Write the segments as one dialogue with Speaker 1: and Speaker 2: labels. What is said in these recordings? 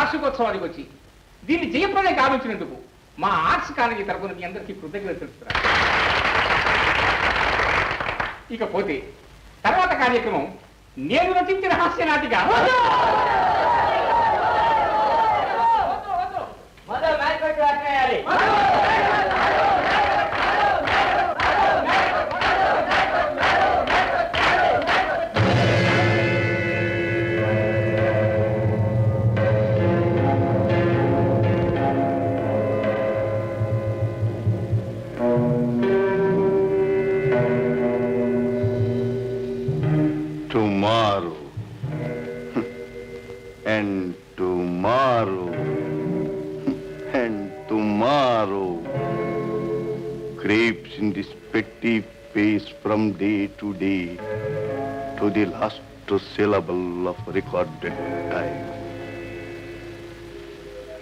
Speaker 1: వార్షికోత్సవానికి వచ్చి దీన్ని జయప్రదం గావించినందుకు మా ఆర్ట్స్ కాలేజీ తరఫున మీ అందరికీ కృతజ్ఞతలు తెలుపుతున్నాను. ఇకపోతే తర్వాత కార్యక్రమం నేను రచించిన హాస్య నాటిక
Speaker 2: creeps in this petty pace from day to day to the last syllable of recorded time.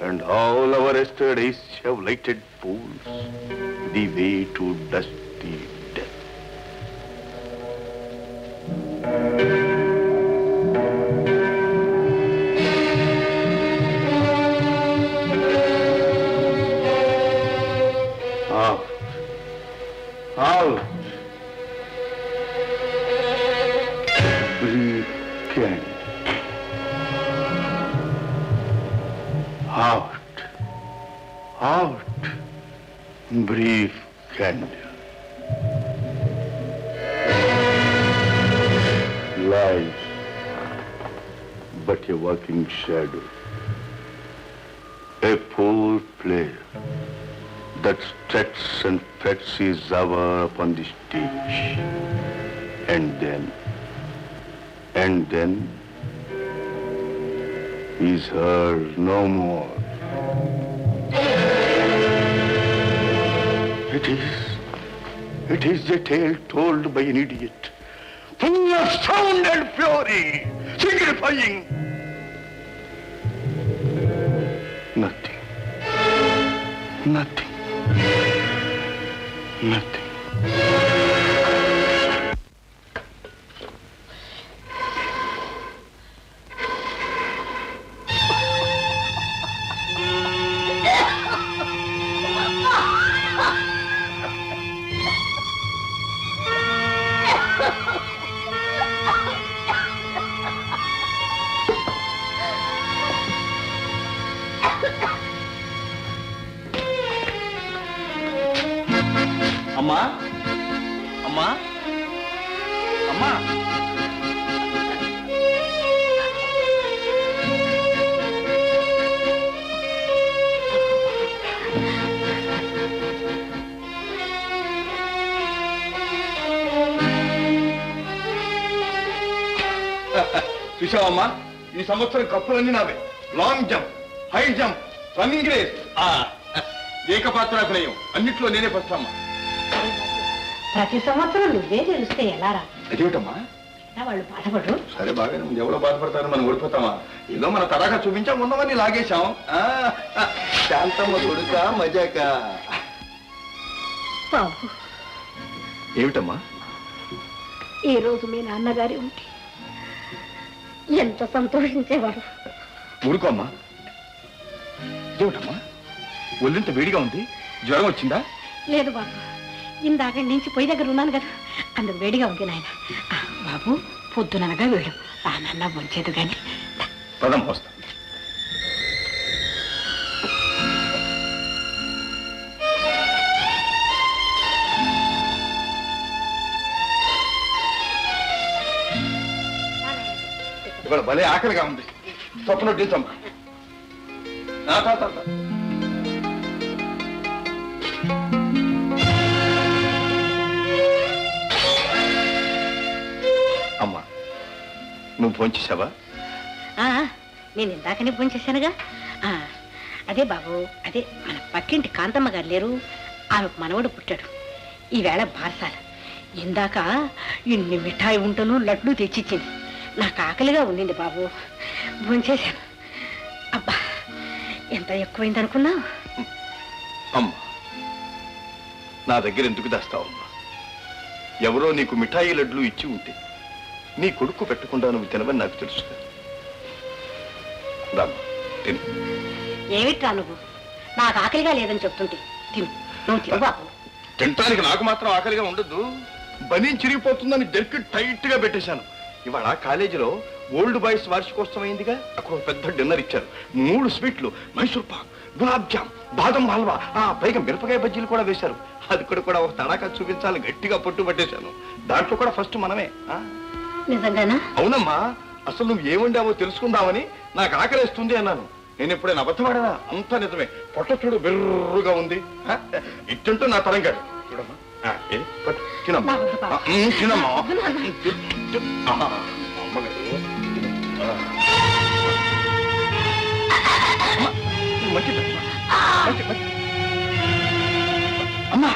Speaker 2: And all our yesterdays have lighted fools the way to dusty death. Out. Weekend. Out. Out. Brief candle. Life, but a walking shadow. A poor player that struts and frets his hour upon the stage. And then, he's heard no more. It is a tale told by an idiot, full of sound and fury, signifying nothing.
Speaker 3: అమ్మా అమ్మా అమ్మా
Speaker 2: చూసావమ్మా, ఈ సంవత్సరం కప్పులన్నీ నావే. Long jump, high jump, running race, ఏకపాత్రాభినయం అన్నిట్లో నేనే ఫస్ట్ అమ్మా.
Speaker 4: ప్రతి సంవత్సరం నువ్వే తెలిస్తే ఎలా రా?
Speaker 2: అదేమిటమ్మా
Speaker 4: వాళ్ళు బాధపడరు?
Speaker 2: సరే బాగానే ఉంది, ఎవరో బాధపడతారు, మనం ఓడిపోతామా? ఏదో మన తడాగా చూపించాం, ఉన్నవన్నీ లాగేశాం. శాంతమ్మ కొడుక మజాక.
Speaker 4: బాబు,
Speaker 2: ఏమిటమ్మా?
Speaker 4: ఈ రోజు మీ నాన్నగారి ఉంటే ఎంత సంతోషించేవాడు.
Speaker 2: ఊరుకోమ్మా. ఏమిటమ్మా, ఒళ్ళంత వేడిగా ఉంది, జ్వరం వచ్చిందా?
Speaker 4: లేదు బాబు, ఇందాక నుంచి పొయ్యి దగ్గర ఉన్నాను కదా, అందుకు వేడిగా ఉంది నాయన. బాబు, పొద్దుననగా వేడు, నాన్న వంచేదు కానీ.
Speaker 2: పదం వస్తా. ఇవాళ భలే ఆకలిగా ఉంది, తప్పున వడ్డించమ్మా. అమ్మా, నువ్వు భోంచేసావా?
Speaker 4: నేను ఇందాకనే భోంచేశానుగా. అదే బాబు, అదే మన పక్కింటి కాంతమ్మ గారు లేరు, ఆమెకు మనవడు పుట్టాడు. ఈవేళ బారసాల. ఇందాక ఇన్ని మిఠాయి ఉంటను లడ్లు తెచ్చిచ్చింది. నాకు ఆకలిగా ఉండింది బాబు, భోంచేశాను. అబ్బా, ఎంత ఎక్కువైంది అనుకున్నా.
Speaker 2: అమ్మా, నా దగ్గర ఎందుకు దాస్తావమ్మా? ఎవరో నీకు మిఠాయి లడ్లు ఇచ్చి ఉంటే నీ కొడుకు పెట్టకుండా నువ్వు తినవని నాకు తెలుసు. రామ్మా, తిను.
Speaker 4: ఏమిట్రా నువ్వు నాకు ఆకలిగా లేదని చెప్తుంటే తిను, నువ్వు తిను బాబు.
Speaker 2: తినటానికి నాకు మాత్రం ఆకలిగా ఉండద్దు. బనీన్ చిరిగిపోతుందని జర్కి టైట్ గా పెట్టేశాను. ఇవాళ కాలేజీలో ఓల్డ్ బాయ్స్ వార్షికోత్సవం అయిందిగా, అక్కడ ఒక పెద్ద డిన్నర్ ఇచ్చారు. 3 స్వీట్లు, మైసూర్ పాక్, గులాబ్ జామ్, బాదం హల్వా, పైగా మిరపకాయ బజ్జీలు కూడా వేశారు. అది కూడా ఒక తడాకా చూపించాలని గట్టిగా పట్టు పట్టేశాను. దాంట్లో కూడా ఫస్ట్ మనమే.
Speaker 4: నిజంగానా?
Speaker 2: అవునమ్మా, అసలు నువ్వు ఏముండావో తెలుసుకుందామని నాకు ఆకలిస్తుంది అన్నాను. నేను ఎప్పుడైనా అబద్ధమాడానా? అంతా నిజమే. పొట్ట చూడు బెర్రుగా ఉంది. ఇట్టుంటూ నా తరం కాదు. చూడమ్మా, తినమ్మా, తినమ్మా. అమ్మగారు మంచిది అమ్మా.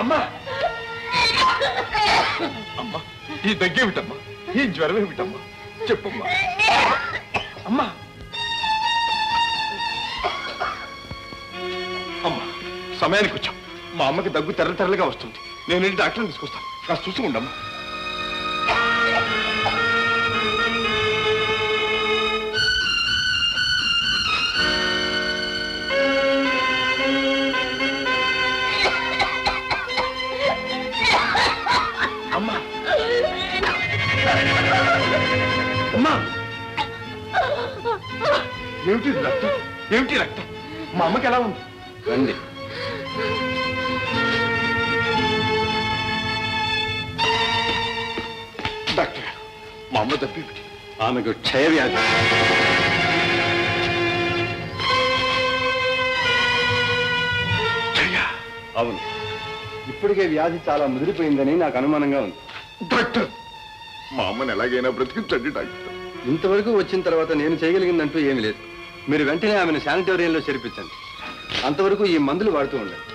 Speaker 2: అమ్మా, అమ్మా, ఈ దగ్గేమిటమ్మా? ఈ జ్వరం ఏమిటమ్మా? చెప్పమ్మా. అమ్మా, అమ్మా, సమయానికి వచ్చాం. మా అమ్మకి దగ్గు తెరలుగా వస్తుంది. నేను వెళ్ళి డాక్టర్ని తీసుకొస్తాను. కాస్త చూసి ఉండమ్మా. అమ్మా, అమ్మా, ఏమిటి రక్తం? ఏమిటి రక్తం? మా అమ్మకి ఎలా ఉంది? రండి. డాక్టర్ గారు, మా అమ్మ తప్పిమిటి? ఆమెకు క్షయవ్యాధి.
Speaker 5: అవును, ఇప్పటికే వ్యాధి చాలా ముదిరిపోయిందని నాకు అనుమానంగా ఉంది.
Speaker 2: డాక్టర్, మా అమ్మని ఎలాగైనా బ్రతికించండి డాక్టర్.
Speaker 5: ఇంతవరకు వచ్చిన తర్వాత నేను చేయగలిగిందంటూ ఏమీ లేదు. మీరు వెంటనే ఆమెను శానిటోరియంలో చేర్పించండి. అంతవరకు ఈ మందులు వాడుతూ ఉండండి.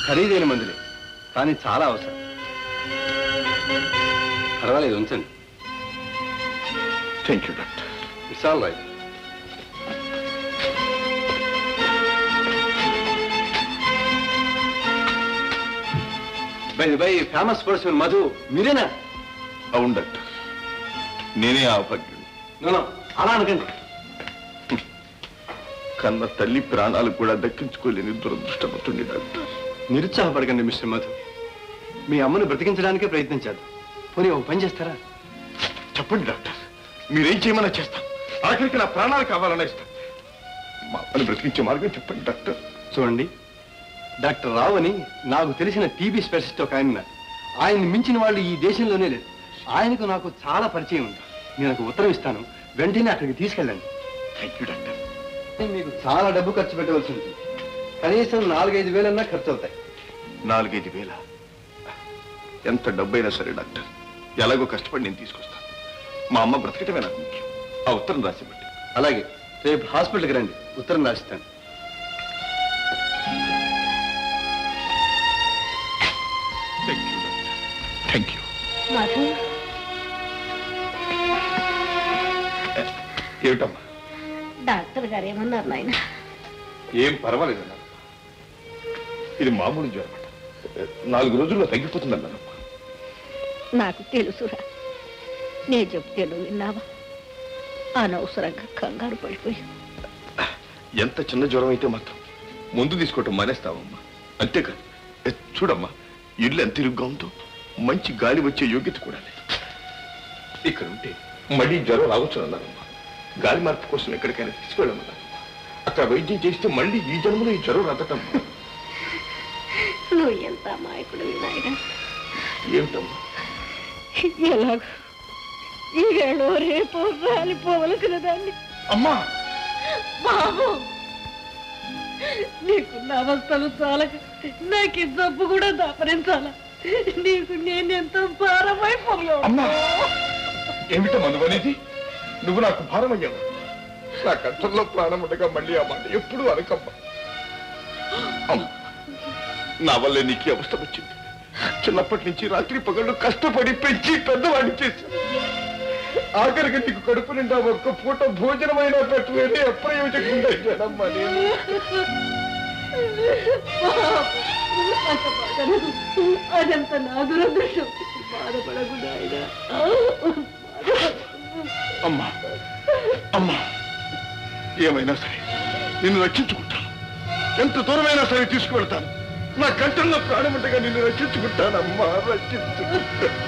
Speaker 5: ఖరీదైన మందులే, కానీ చాలా అవసరం. పర్వాలేదు, ఉంచండి.
Speaker 2: Thank you doctor.
Speaker 5: It's all right. By famous person Madhu మీరేనా?
Speaker 2: అవును డాక్టర్, నేనే ఆ భాగ్యుడు.
Speaker 5: నో, అలా అనకండి.
Speaker 2: కన్న తల్లి ప్రాణాలు కూడా దక్కించుకోలేని దురదృష్టపడుతుంది డాక్టర్.
Speaker 5: నిరుత్సాహపడకండి మిస్టర్ మధు. మీ అమ్మను బ్రతికించడానికే ప్రయత్నించారు. పోనీ ఒక పని చేస్తారా?
Speaker 2: చెప్పండి డాక్టర్, మీరేం చేయమన్నా చేస్తాం. ఆఖరికి నా ప్రాణాలు కావాలన్నా ఇస్తాను. మా అమ్మని బ్రతికించే మార్గం చెప్పండి డాక్టర్.
Speaker 5: చూడండి, డాక్టర్ రావు అని నాకు తెలిసిన టీబీ స్పెషలిస్ట్ ఒక ఆయన ఉన్నారు. ఆయన్ని మించిన వాళ్ళు ఈ దేశంలోనే లేదు. ఆయనకు నాకు చాలా పరిచయం ఉంది. నేను ఒక ఉత్తరం ఇస్తాను, వెంటనే అక్కడికి తీసుకెళ్ళండి.
Speaker 2: Thank you doctor.
Speaker 5: మీకు చాలా డబ్బు ఖర్చు పెట్టవలసి ఉంటుంది. కనీసం 4-5 వేలన్నా ఖర్చు అవుతాయి.
Speaker 2: 4-5 వేల? ఎంత డబ్బైనా సరే డాక్టర్, ఎలాగో కష్టపడి నేను తీసుకొస్తాను. మా అమ్మ బ్రతకటమే నాకు ముఖ్యం. ఆ ఉత్తరం రాసివ్వండి.
Speaker 5: అలాగే, రేపు హాస్పిటల్కి రండి, ఉత్తరం రాసిస్తాను.
Speaker 2: Thank you doctor. Thank you.
Speaker 4: Madhu,
Speaker 2: ఏమిటమ్మా?
Speaker 4: డాక్టర్ గారు ఏమన్నారు నాయన?
Speaker 2: ఏం పర్వాలేదన్నా, ఇది మామూలు జ్వరం అన్నమాట. 4 రోజుల్లో తగ్గిపోతుందన్నారమ్మా.
Speaker 4: నాకు తెలుసురా, నే చెప్తే నువ్వు విన్నావా? అనవసరంగా కంగారు పడిపోయా.
Speaker 2: ఎంత చిన్న జ్వరం అయితే మాత్రం ముందు తీసుకోవటం మానేస్తావమ్మా. అంతేకాదు, చూడమ్మా, ఇల్లు ఎంత ఇరుగ్గా ఉందో, మంచి గాలి వచ్చే యోగ్యత కూడా లేదు. ఇక్కడ ఉంటే మళ్ళీ జ్వరం రావచ్చు అన్నారమ్మా. గాలి మార్పు కోసం ఎక్కడికైనా తీసుకెళ్ళమన్నారు. అక్కడ వైద్యం చేస్తే మళ్ళీ ఈ జన్మలో ఈ జ్వరం రద్దటం.
Speaker 4: నువ్వు ఎంత అమాయకుడు నాయన.
Speaker 2: ఏమిటమ్మా?
Speaker 4: ఎలాగో ఈ వేళ రేపు రాలిపోవలసిన దాన్ని.
Speaker 2: అమ్మా,
Speaker 4: బాబు, నీకున్న అవస్థలు చాలక నాకు ఈ జబ్బు కూడా దాపరించాలా? నీకు నేనెంతో భారమైపోయావు.
Speaker 2: అమ్మా, ఏమిటమ్మా నువ్వు అనేది? నువ్వు నాకు భారం అయ్యావు. నా కష్టంలో ప్రాణం ఉండగా మళ్ళీ ఆ మాట ఎప్పుడు అనకమ్మా. అమ్మా, నా వల్లే నీకు అవస్థ వచ్చింది. చిన్నప్పటి నుంచి రాత్రి పగళ్ళు కష్టపడి పెంచి పెద్దవాడిని చేశాను. ఆఖరికి నీకు కడుపు నిండా ఒక్క పూట భోజనమైనా పెట్టలేని అప్రయోజకుండా జనమ్మా నేను.
Speaker 4: అదంతా నా దురదృష్టం. బాధపడకుండా
Speaker 2: అమ్మా అమ్మా, ఏమైనా సరే నిన్ను రక్షించుకుంటాను. ఎంత దూరమైనా సరే తీసుకువెళ్తాను. నా కంఠంలో ప్రాణం ఉండగా నిన్ను రక్షించుకుంటానమ్మా, రక్షించుకుంటాను.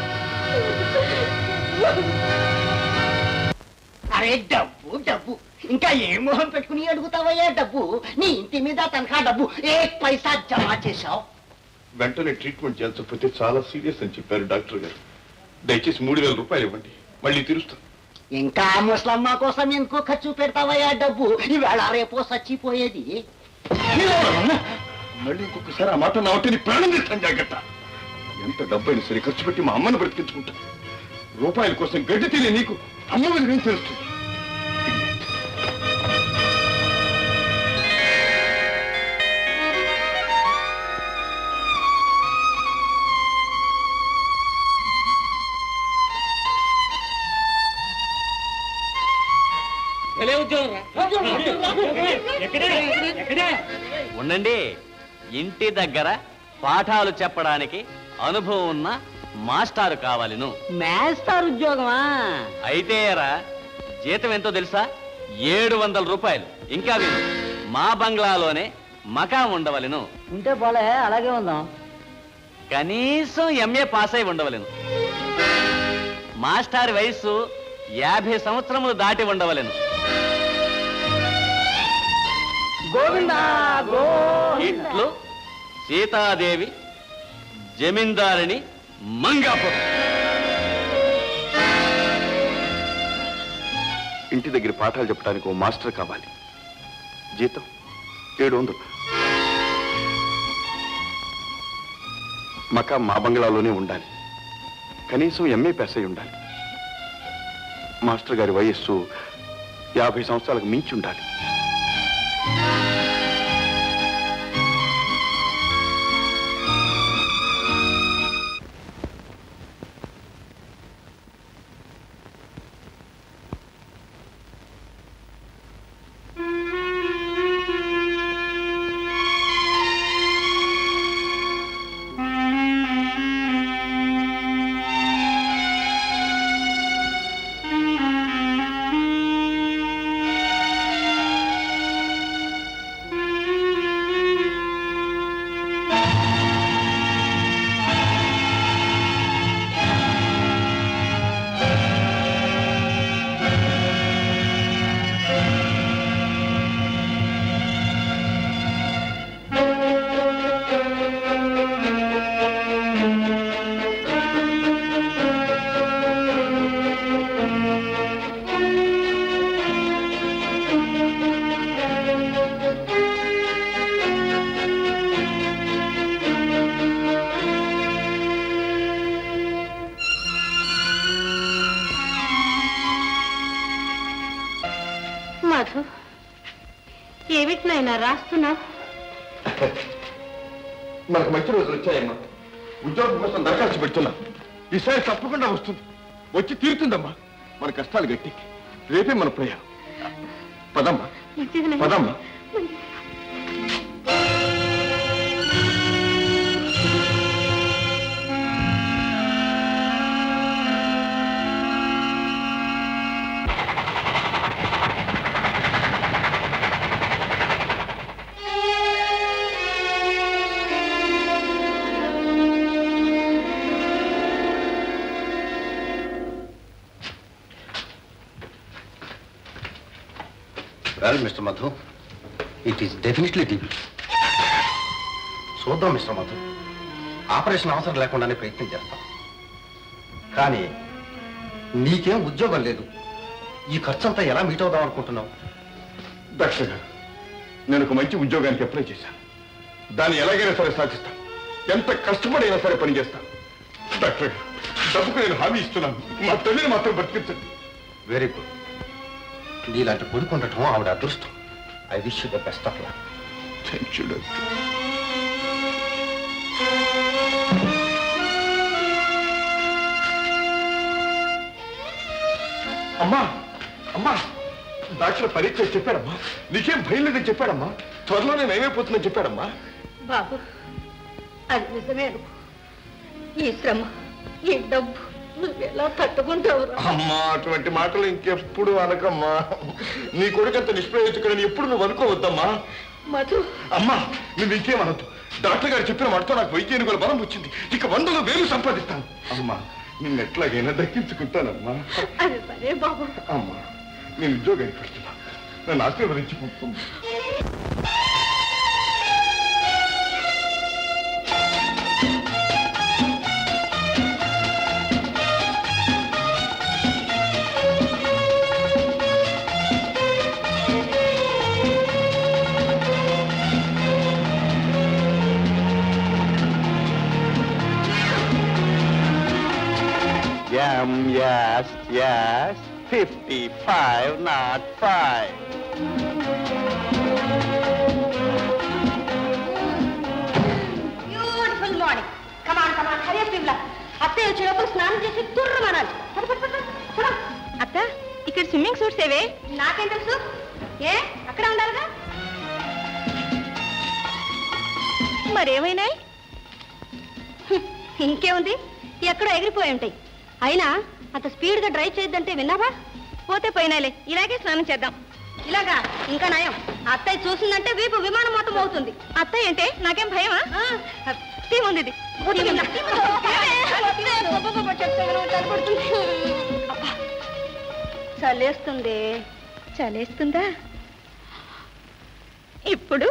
Speaker 6: అరే డబ్బు డబ్బు, ఇంకా ఏ మొహం పెట్టుకుని అడుగుతావయ్యా డబ్బు? నీ ఇంటి మీద తనఖా డబ్బు ఏ పైసా జమ చేశావు?
Speaker 2: వెంటనే ట్రీట్మెంట్ చేయాల్సిపోతే చాలా సీరియస్ అని చెప్పారు డాక్టర్ గారు. దయచేసి 3000 రూపాయలు ఇవ్వండి, మళ్ళీ తీరుస్తాను.
Speaker 6: ఇంకా ముసలమ్మ కోసం ఎందుకు ఖర్చు పెడతావయ్యా డబ్బు? ఈవేళ రేపో చచ్చిపోయేది.
Speaker 2: మళ్ళీ ఇంకొకసారి ఆ మాట నా ఒకటి ప్రాణం చేస్తాను, జాగ్రత్త. ఎంత డబ్బైనా సరే ఖర్చు పెట్టి మా అమ్మను బ్రతికించుకుంటాను. రూపాయల కోసం గడ్డి తినే నీకు అమ్మ విలువ ఏం తెలుస్తుంది?
Speaker 3: ఉండండి, ఇంటి దగ్గర పాఠాలు చెప్పడానికి అనుభవం ఉన్న మాస్టారు కావాలను.
Speaker 6: మేస్తారు ఉద్యోగమా?
Speaker 3: అయితే రా, జీతం ఎంతో తెలుసా? 700 రూపాయలు. ఇంకా విను, మా బంగ్లాలోనే మకాం ఉండవలను.
Speaker 6: ఉంటే పోలే, అలాగే ఉందాం.
Speaker 3: కనీసం ఎంఏ పాస్ అయి ఉండవలను. మాస్టారి వయస్సు 50 సంవత్సరములు దాటి ఉండవలను.
Speaker 6: గోవిందా
Speaker 3: ఇట్లు సీతాదేవి, జమీందారిని, మంగాపురం.
Speaker 2: ఇంటి దగ్గర పాఠాలు చెప్పడానికి ఓ మాస్టర్ కావాలి. జీతం 700. మకా మా బంగ్లాలోనే ఉండాలి. కనీసం ఎంఏ పాస్ అయి ఉండాలి. మాస్టర్ గారి వయస్సు 50 సంవత్సరాలకు మించి ఉండాలి.
Speaker 4: మధు, ఏమిటి నాయనా రాస్తున్నా?
Speaker 2: మనకు మంచి రోజులు వచ్చాయమ్మా. ఉద్యోగం కోసం దరఖాస్తు పెడుతున్నా. ఈసారి తప్పకుండా వస్తుంది, వచ్చి తీరుతుందమ్మా. మన కష్టాలు గట్టి రేపే మన ప్రయాణం. పదమ్మా పదమ్మా.
Speaker 5: Well, Mr. Madhu, it is definitely TB. చూద్దాం మిస్టర్ మధు, ఆపరేషన్ అవసరం లేకుండానే ప్రయత్నం చేస్తాం. కానీ నీకేం ఉద్యోగం లేదు, ఈ ఖర్చంతా ఎలా మీట్ అవుదాం అనుకుంటున్నావు?
Speaker 2: డాక్టర్ గారు, నేను ఒక మంచి ఉద్యోగానికి అప్లై చేశాను. దాన్ని ఎలాగైనా సరే సాధిస్తాను. ఎంత కష్టపడైనా సరే పనిచేస్తాను. డాక్టర్ గారు, డబ్బుకు నేను హామీ ఇస్తున్నాను. మా తల్లిని మాత్రం బతికించండి.
Speaker 5: Very good. నీలాంటి కొడుకు ఉండటం ఆవిడ అదృష్టం. I wish you the best of luck.
Speaker 2: Thank you doctor. అమ్మా అమ్మా డాక్టర్ పరీక్ష చేసి చెప్పాడమ్మా, నీకేం భయం లేదని చెప్పాడమ్మా, త్వరలోనే నయమైపోతుందని చెప్పాడమ్మా.
Speaker 4: బాబు అది నిజమే. ఈ శ్రమ ఈ డబ్బు నువ్వెలా తట్టుకుంటావు?
Speaker 2: అమ్మా అటువంటి మాటలు ఇంకెప్పుడు అనకమ్మా. నీ కొడుకంత నిష్ప్రయోజకుడని ఎప్పుడు నువ్వు అనుకోవద్దమ్మా.
Speaker 4: మధు
Speaker 2: అమ్మా నువ్వు ఇంకేమనొద్దు. డాక్టర్ గారు చెప్పిన మాటతో నాకు వైద్యానికి బలం వచ్చింది. ఇక 100,000 సంపాదిస్తాను. అమ్మా నిన్ను ఎట్లాగైనా దక్కించుకుంటానమ్మా.
Speaker 4: అది సరే బాబు.
Speaker 2: అమ్మా నేను ఉద్యోగానికి పెడుతున్నా, నన్ను ఆశీర్వదించుకుంటున్నా.
Speaker 7: Yes, yes, 55, not 5.
Speaker 4: Beautiful morning. Come on come on Hari పిల్ల. అత్తయ్య వచ్చేటప్పుడు స్నానం చేసి తుర్రమనాలి. అత్త ఇక్కడ స్విమ్మింగ్ సూట్స్ ఏవే? నాకేం తెలుసు. ఏ అక్కడ ఉండాలిగా. మరేమైనాయి? ఇంకేముంది, ఎక్కడో ఎగిరిపోయి ఉంటాయి. అయినా అంత స్పీడ్గా డ్రైవ్ చేయొద్దంటే విన్నావా? పోతే పోయినాలే, ఇలాగే స్నానం చేద్దాం. ఇలాగా ఇంకా నయం. అత్తయ్య చూసిందంటే వీపు విమానం మొత్తం అవుతుంది. అత్తయ్య అంటే నాకేం భయమా? టీం ఉంది ఇది. చలేస్తుంది. చలేస్తుందా ఇప్పుడు?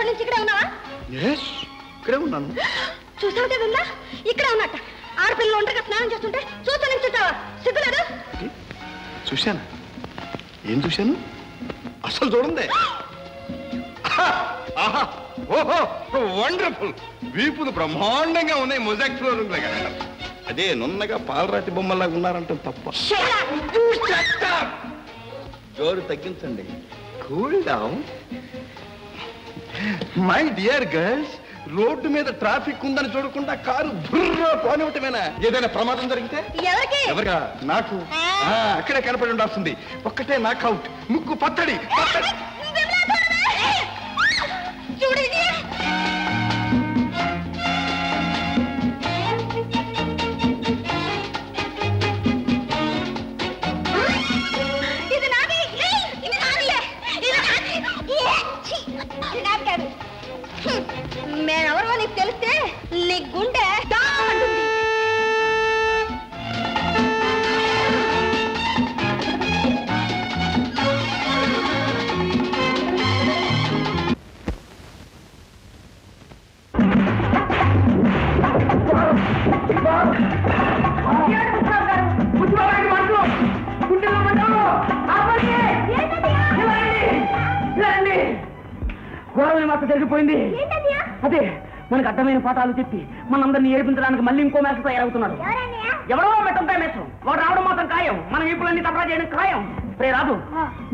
Speaker 4: అప్పటి నుంచి ఇక్కడే ఉన్నావా?
Speaker 2: ఇక్కడే ఉన్నాను.
Speaker 4: చూసావు కదా, ఇక్కడే ఉన్నట్ట. ఆడపిల్లలు ఒంటరిగా స్నానం చేస్తుంటే చూస్తూ నిల్చుంటావా? సిగ్గులేదు?
Speaker 2: చూశానా? ఏం చూశాను? అసలు చూడండి. ఓహో వండర్ఫుల్. వీపులు బ్రహ్మాండంగా ఉన్నాయి. మొజాక్ ఫ్లోరింగ్ లాగా. అదే నున్నగా పాలరాతి బొమ్మలాగా ఉన్నారంటే తప్ప. జోరు తగ్గించండి. Cool down. My dear girls, road మీద ట్రాఫిక్ ఉందని చూడకుండా కారు బుర్ర పోనివ్వటమేనా? ఏదైనా ప్రమాదం జరిగితే ఎవరిగా? నాకు అక్కడే కనపడి ఉండాల్సింది. ఒక్కటే నాకౌట్. ముక్కు పత్తడి.
Speaker 4: మేమెవరో నీకు తెలిస్తే నీ గుండె అంటుంది.
Speaker 8: గొడవని మాత్రం జరిగిపోయింది. అదే మనకు అర్థమైన పాఠాలు చెప్పి మనందరినీ ఏడిపించడానికి మళ్ళీ ఇంకో మేస్టర్ తయారవుతున్నారు. ఎవరో మెట్టంతా మేస్టర్. వాడు రావడం మాత్రం ఖాయం. మన వీపులన్నీ తప్పడా చేయడం ఖాయం. రే రాజు,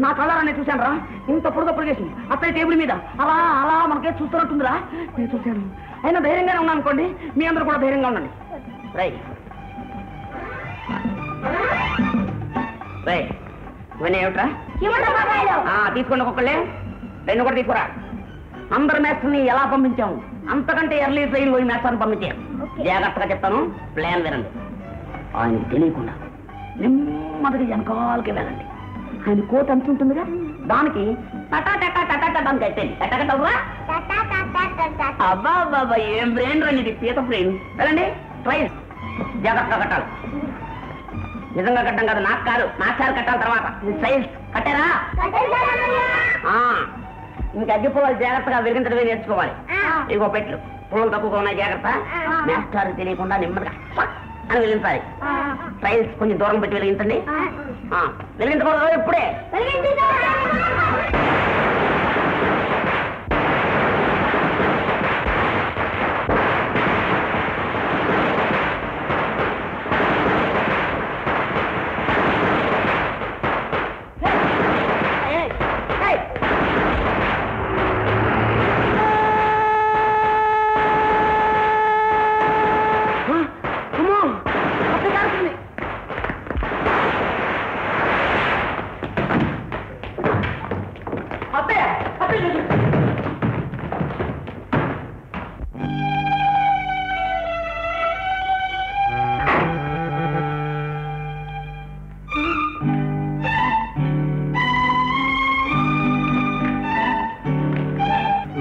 Speaker 8: నా కళ్ళారా నేను చూశాను రా. ఇంత పొడుగప్పుడు చేసి అత్తయ్య టేబుల్ మీద అలా అలా మనకే చూస్తున్నట్టుందిరా. నేను చూశాను. అయినా ధైర్యంగానే ఉన్నాను అనుకోండి. మీ అందరూ కూడా ధైర్యంగా ఉండండి. రై రై ఇవన్నీ ఏమిట్రా? తీసుకోండి ఒక్కొక్కళ్ళే. రెండు కూడా తీసుకురా. అందరు మేస్టర్ని ఎలా పంపించాము అంతకంటే ఎర్లీ ట్రైన్ లో ఈ మేస్టర్ని పంపించాం. జాగ్రత్తగా చెప్తాను, ప్లాన్ వినండి. ఆయనకు తెలియకుండా నెమ్మదిగా వెనకాలకి వెళ్ళండి. ఆయన కోట్ అంచుంటుందిగా, దానికి టటా టటా టటా టటా అని కట్టండి. కట్టగట్టవురా? అబ్బా బాబా, ఏం బ్రెయిన్ రండి ఇది, పీత బ్రెయిన్. వెళ్ళండి. ట్రైన్ జాగ్రత్తగా కట్టాలి. నిజంగా కట్టడం కాదు, నాకు కాదు, మాస్టర్ కట్టాలి. తర్వాత సైన్స్ కట్టారా? ఇంకా అగ్గిపోవాలి. జాగ్రత్తగా వెలిగించడమే నేర్చుకోవాలి. ఇగో పెట్లు పుల్లలు తక్కువగా ఉన్నాయి, జాగ్రత్త. మాస్టర్ తెలియకుండా నెమ్మదిగా అని వెలిగించాలి. ట్రైల్స్ కొంచెం దూరం పెట్టి వెలిగించండి. వెలిగించకూడదు ఇప్పుడే.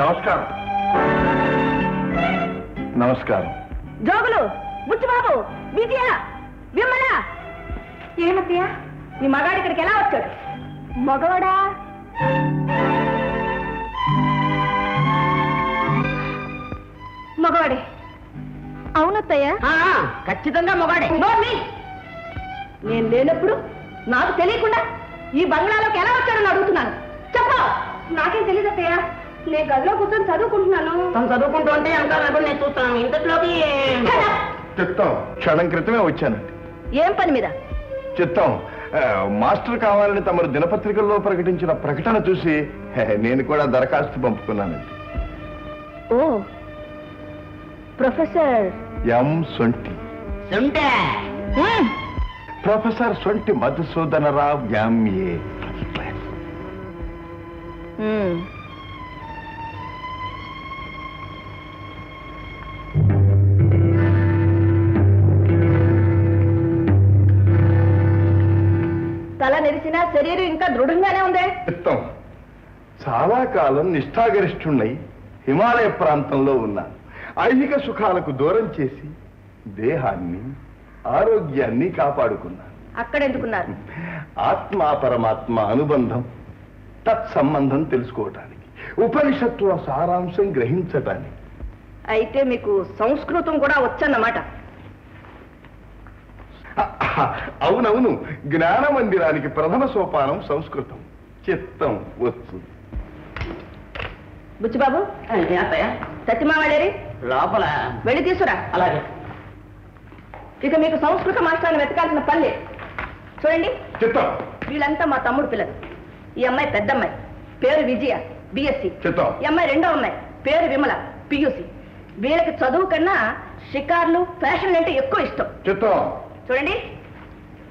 Speaker 2: నమస్కారం. నమస్కారం.
Speaker 4: జోగులు, బుచ్చిబాబు, విజయ, విమల. ఏమత్తయ్య, నీ మగాడు ఇక్కడికి ఎలా వచ్చాడు? మగవాడా? మగవాడే. అవునత్తయ్య. ఖచ్చితంగా మగవాడే. నేను లేనప్పుడు నాకు తెలియకుండా ఈ బంగ్లాలోకి ఎలా వచ్చాడని అడుగుతున్నాను. చెప్పు. నాకేం తెలియదు అత్తయ్య, నేను గదిలో కూర్చొని చదువుకుంటున్నాను. తను చదువుకుంటూ ఉంటే అంటారు, నేను చూస్తున్నాను. ఇంతలోకి
Speaker 2: చిత్తం క్షణం క్రితమే వచ్చానండి.
Speaker 4: ఏం పని మీద?
Speaker 2: చిత్తం మాస్టర్ కావాలని తమరు దినపత్రికల్లో ప్రకటించిన ప్రకటన చూసి నేను కూడా దరఖాస్తు పంపుకున్నానండి.
Speaker 4: ఓ, ప్రొఫెసర్
Speaker 2: ఎం సొంటి. ప్రొఫెసర్ సొంటి మధుసూదనరావు ఎంఏ.
Speaker 4: తల నెరిసిన శరీరం ఇంకా దృఢంగానే ఉంది.
Speaker 2: చిత్తం చాలా కాలం నిష్ఠాగరిష్ఠున్నై హిమాలయ ప్రాంతంలో ఉన్నాను. ఐహిక సుఖాలకు దూరం చేసి దేహాన్ని ఆరోగ్యాన్ని కాపాడుకున్నాను.
Speaker 4: అక్కడెందుకున్నారు?
Speaker 2: ఆత్మ పరమాత్మ అనుబంధం, తత్సంబంధం తెలుసుకోవటానికి. ఉపనిషత్తుల సారాంశం గ్రహించటానికి.
Speaker 9: అయితే మీకు సంస్కృతం కూడా వచ్చన్నమాట.
Speaker 2: అవునవును, జ్ఞాన మందిరానికి ప్రథమ సోపానం సంస్కృతం. చిత్తం వచ్చు.
Speaker 9: బుచ్చిబాబు, సత్యమావాడేరి
Speaker 8: లోపల
Speaker 9: వెళ్ళి తీసుకురా.
Speaker 8: అలాగే.
Speaker 9: ఇక మీకు సంస్కృత మాస్టర్ని వెతకాల్సిన పల్లె. చూడండి,
Speaker 2: చిత్తం.
Speaker 9: వీళ్ళంతా మా తమ్ముడు పిల్లలు. ఈ అమ్మాయి పెద్ద అమ్మాయి, పేరు విజయ, బిఎస్సి.
Speaker 2: చిత్తం.
Speaker 9: ఈ అమ్మాయి రెండో అమ్మాయి, పేరు విమల, పియూసి. వీళ్ళకి చదువు కన్నా షికార్లు, ఫ్యాషన్లు అంటే ఎక్కువ ఇష్టం.
Speaker 2: చిత్తం.
Speaker 9: చూడండి,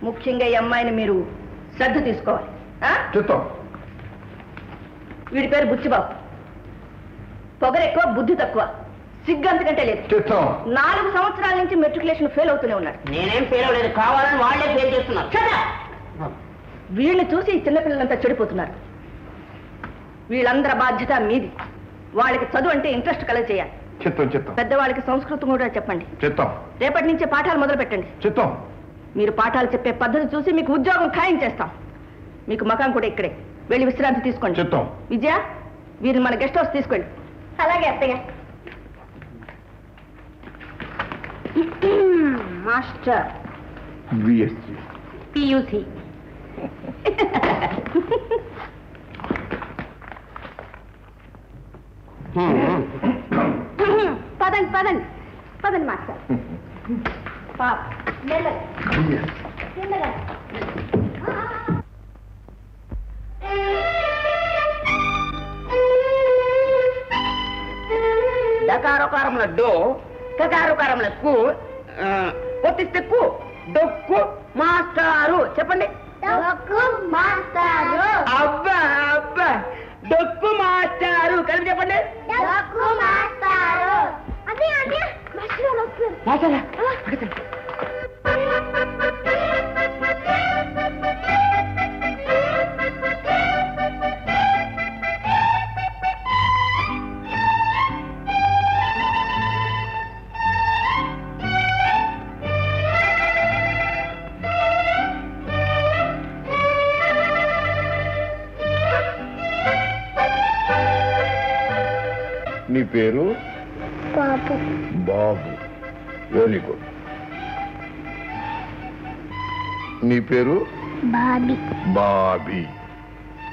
Speaker 9: ముఖ్యంగా ఈ అమ్మాయిని మీరు శ్రద్ధ తీసుకోవాలి.
Speaker 2: చిత్తం.
Speaker 9: వీడి పేరు బుచ్చిబాబు. పొగరు ఎక్కువ, బుద్ధి తక్కువ, సిగ్గు అంతకంటే లేదు.
Speaker 2: చిత్తం.
Speaker 9: 4 సంవత్సరాల నుంచి మెట్రికులేషన్ ఫెయిల్ అవుతూనే ఉన్నాడు.
Speaker 8: నేనేం ఫెయిల్ అవ్వలేదు, కావాలని వాళ్లే ఫెయిల్ చేస్తున్నారు.
Speaker 9: వీళ్ళని చూసి ఈ చిన్నపిల్లలంతా చెడిపోతున్నారు. వీళ్ళందరి బాధ్యత మీది. వాళ్ళకి చదువు అంటే ఇంట్రెస్ట్ కలగ చేయాలి.
Speaker 2: చిత్తం. చిత్తం.
Speaker 9: పెద్దవాళ్ళకి సంస్కృతం కూడా చెప్పండి.
Speaker 2: చిత్తం.
Speaker 9: రేపటి నుంచే పాఠాలు మొదలు పెట్టండి.
Speaker 2: చిత్తం.
Speaker 9: మీరు పాఠాలు చెప్పే పద్ధతి చూసి మీకు ఉద్యోగం ఖాయం చేస్తాం. మీకు మకాం కూడా ఇక్కడే. వెళ్ళి విశ్రాంతి తీసుకోండి.
Speaker 2: చిత్తం.
Speaker 9: విజయ, వీరిని మన గెస్ట్ హౌస్ తీసుకెళ్ళి. అలాగే అత్తయ్య. Master,
Speaker 2: BSc,
Speaker 9: PUC. పదండి పదండి పదండి మాస్టర్. పాప మెల్లగా చిన్నగా.
Speaker 8: డకారకారముల డో, కకారకారముల కు, పొత్తిస్తే కు, డొక్కు మాస్టారు. చెప్పండి.
Speaker 9: మాస్టారు.
Speaker 8: అబ్బా అబ్బా, డొక్కు మాస్టారు. కలిపి చెప్పండి.
Speaker 9: మాస్టారు. అదే అదే
Speaker 8: మాస్టారా?
Speaker 2: నీ పేరు?
Speaker 10: బాబు.
Speaker 2: బాబు. Very good. నీ పేరు?
Speaker 10: బాబీ.
Speaker 2: బాబీ.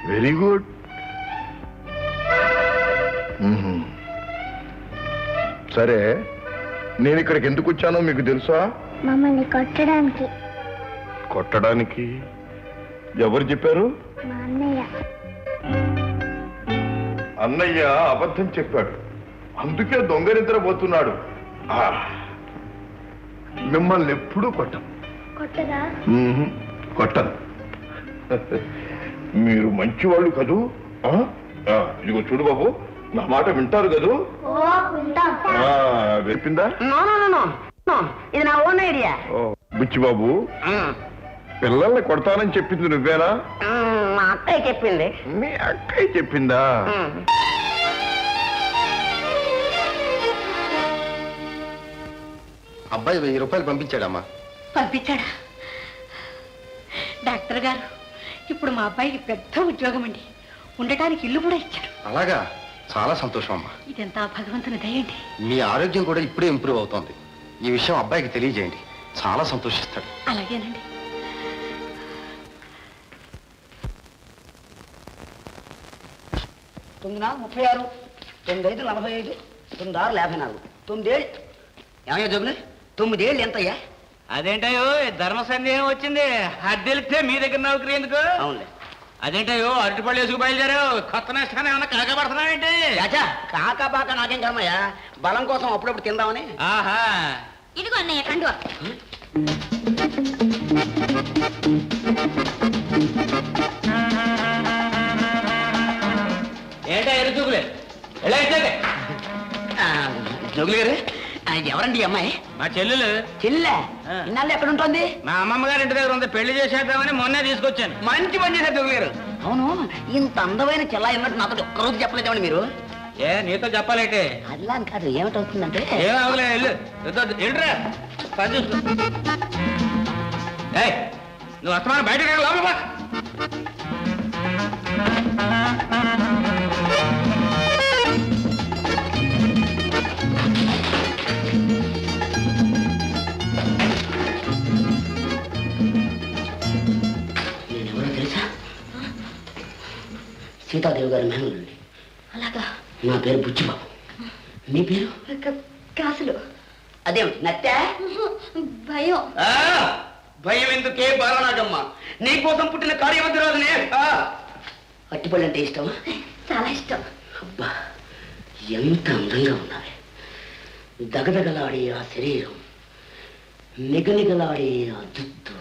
Speaker 2: Very good. సరే, నేను ఇక్కడికి ఎందుకు వచ్చానో మీకు తెలుసా?
Speaker 10: మమ్మల్ని కొట్టడానికి.
Speaker 2: కొట్టడానికి? ఎవరు చెప్పారు?
Speaker 10: మా అన్నయ్య.
Speaker 2: అన్నయ్య అబద్ధం చెప్పాడు, అందుకే దొంగ నిద్రపోతున్నాడు. మిమ్మల్ని ఎప్పుడూ కొట్టను.
Speaker 10: కొట్టరా?
Speaker 2: కొట్టను. మీరు మంచివాళ్ళు కదూ. ఇదిగో చూడు బాబు, నా మాట వింటారు కదూ? చెప్పిందా?
Speaker 8: ఇది నా ఓన్ ఐడియా.
Speaker 2: బుచ్చిబాబు, పిల్లల్ని కొడతానని చెప్పింది నువ్వేనా?
Speaker 8: మా అక్కయ్య చెప్పింది.
Speaker 2: మీ అక్కయ్య చెప్పిందా?
Speaker 5: అబ్బాయి 1000 రూపాయలు పంపించాడమ్మా.
Speaker 4: పంపించాడా? డాక్టర్ గారు, ఇప్పుడు మా అబ్బాయికి పెద్ద ఉద్యోగం అండి. ఉండటానికి ఇల్లు కూడా ఇచ్చారు.
Speaker 5: అలాగా? చాలా సంతోషం అమ్మా.
Speaker 4: ఇదంతా భగవంతుని దయండి.
Speaker 5: మీ ఆరోగ్యం కూడా ఇప్పుడే ఇంప్రూవ్ అవుతోంది. ఈ విషయం అబ్బాయికి తెలియజేయండి, చాలా సంతోషిస్తాడు.
Speaker 4: అలాగేనండి.
Speaker 8: 9×36, 9×5, 45, 9×6, 54, 9 ఏళ్ళు. ఏమయ్యా జోగులు, 9 ఏళ్ళు ఎంతయ్యా?
Speaker 3: అదేంటయ్యో ధర్మ సందేహం వచ్చింది. అది తెలిస్తే మీ దగ్గర నౌకరీ ఎందుకు?
Speaker 8: అవునులే.
Speaker 3: అదేంటయ్యో అరటిపళ్ళు వేసుకు బయలుదేరావు. కొత్త నష్టాన్ని ఏమన్నా కాకపడుతున్నావేంటి?
Speaker 8: చాచా, కాకపాక నాకేం కర్మయ్యా, బలం కోసం అప్పుడప్పుడు తిందామని.
Speaker 3: ఆహా,
Speaker 4: ఇదిగో అన్నయ్య కండువా.
Speaker 3: ఏంటో ఎరుచూపులే
Speaker 8: జోగులు గారు, ఎవరండి ఈ అమ్మాయి?
Speaker 3: మా చెల్లెలు.
Speaker 8: చెల్లె? ఇన్నాళ్ళు ఎక్కడ ఉంటుంది?
Speaker 3: మా అమ్మమ్మ గారి ఇంటి దగ్గర ఉంది. పెళ్లి చేసేద్దామని మొన్నే తీసుకొచ్చాను.
Speaker 8: మంచి పని చేశారు జోగులు గారు. అవును, ఇంత అందమైన చెల్లా ఉన్నట్టు నాతో ఒక్కరోజు చెప్పలేదేమండి మీరు?
Speaker 3: ఏ నీతో చెప్పాలంటే?
Speaker 8: అలా అని కాదు, ఏమిటవుతుందంటే
Speaker 3: ఏం అవలే వెళ్ళు. ఏంట్రా పని చూసుకో. నువ్వు వస్తామని బయటకు లోపల.
Speaker 8: సీతాదేవి గారి మేనల్లుండి.
Speaker 4: అలాగా?
Speaker 8: నా పేరు బుచ్చిబాబు. నీ పేరు?
Speaker 4: కాసులు.
Speaker 8: అదేమిటి నత్తే?
Speaker 4: భయం.
Speaker 8: భయం ఎందుకే బాలనాగమ్మ? నీకోసం పుట్టిన కార్యవద్దురాజునే. అట్టిపళ్ళు అంటే ఇష్టమా?
Speaker 4: చాలా ఇష్టం.
Speaker 8: అబ్బా ఎంత అందంగా ఉన్నావే. దగదగలాడే ఆ శరీరం, నిగనిగలాడే ఆ జుట్టు,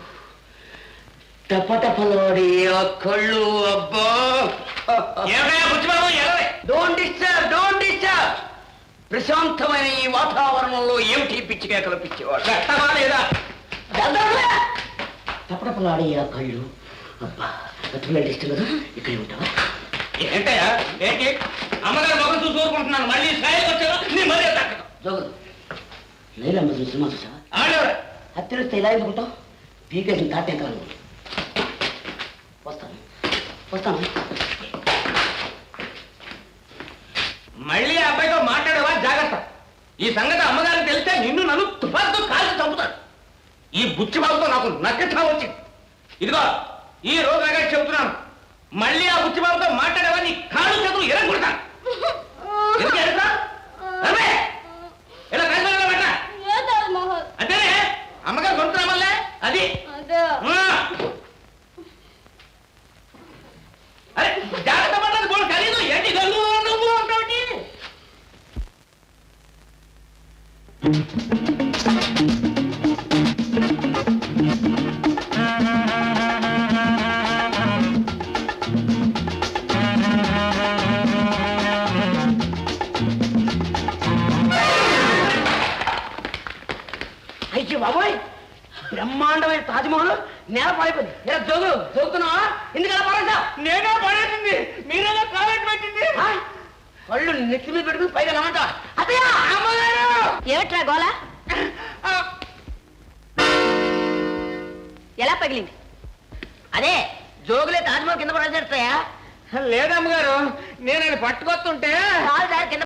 Speaker 8: టపటపలాడే ఆ కళ్ళు. అబ్బా డోంట్ డిస్టర్బ్, డోంట్ డిస్టర్బ్. ప్రశాంతమైన ఈ వాతావరణంలో ఏమిటి పిచ్చిగా కల్పించేవాడు? టపటపలాడే ఆ కళ్ళు. అబ్బా అట్టిపళ్ళు ఇష్టం కదా, ఇక్కడే ఉంటావా?
Speaker 1: ఏంటయ్యా ఏంటి? అమ్మగారు మొగం చూసి ఊరుకుంటున్నాను, మళ్ళీ స్థాయికి వచ్చాను నీ మరీ
Speaker 8: జోగులు లైలమ్మ సినిమా చూసావా? హత్యరిస్తే ఇలా ఎందుకుంటావు? పీకేసిన తాటే కాదు. వస్తాను వస్తాను.
Speaker 1: మళ్ళీ ఆ అబ్బాయితో మాట్లాడేవా? జాగ్రత్త. ఈ సంగతి అమ్మగారికి తెలిస్తే నిన్ను నన్ను తుపాకుతో కాల్చి చంపుతాడు. ఈ బుచ్చిబాబుతో నాకు నక్కట్లా వచ్చింది. ఇదిగో ఈ రోజుగా చెబుతున్నాను, మళ్ళీ ఆ బుచ్చిబాబుతో మాట్లాడేవా నీ కాళ్ళు చేతులు ఎరగొడతాను. ఎందుకు ఎరుగుతా? ఇలా కలిసి పెట్టా అంతేనే. అమ్మగారు కొడుతున్నామల్లే అది. అరే జాగ్రత్త పడ్డది పోడు ఖరీదు. ఏంటి గల్లు నువ్వు ఉంటావుటి?
Speaker 8: అయ్యో బాబోయ్, బ్రహ్మాండమైన తాజ్మహల్ నేల పడిపోయింది. ఇలా జోగు జోగుతున్నావా? ఎందుకలా పడేసా?
Speaker 1: నేనే పడేసింది, మీరేనా కాలేజ్ పెట్టింది.
Speaker 8: కళ్ళు నెత్తి మీద పెట్టుకుని పైగా నమ్మంట. అదే
Speaker 4: ఏమిట్రా గోళ? ఎలా పగిలింది?
Speaker 8: అదే జోగులే తాజ్మహల్ కింద పడేసేస్తాయా?
Speaker 1: లేదమ్మగారు, నేను పట్టుకొస్తుంటే
Speaker 8: కింద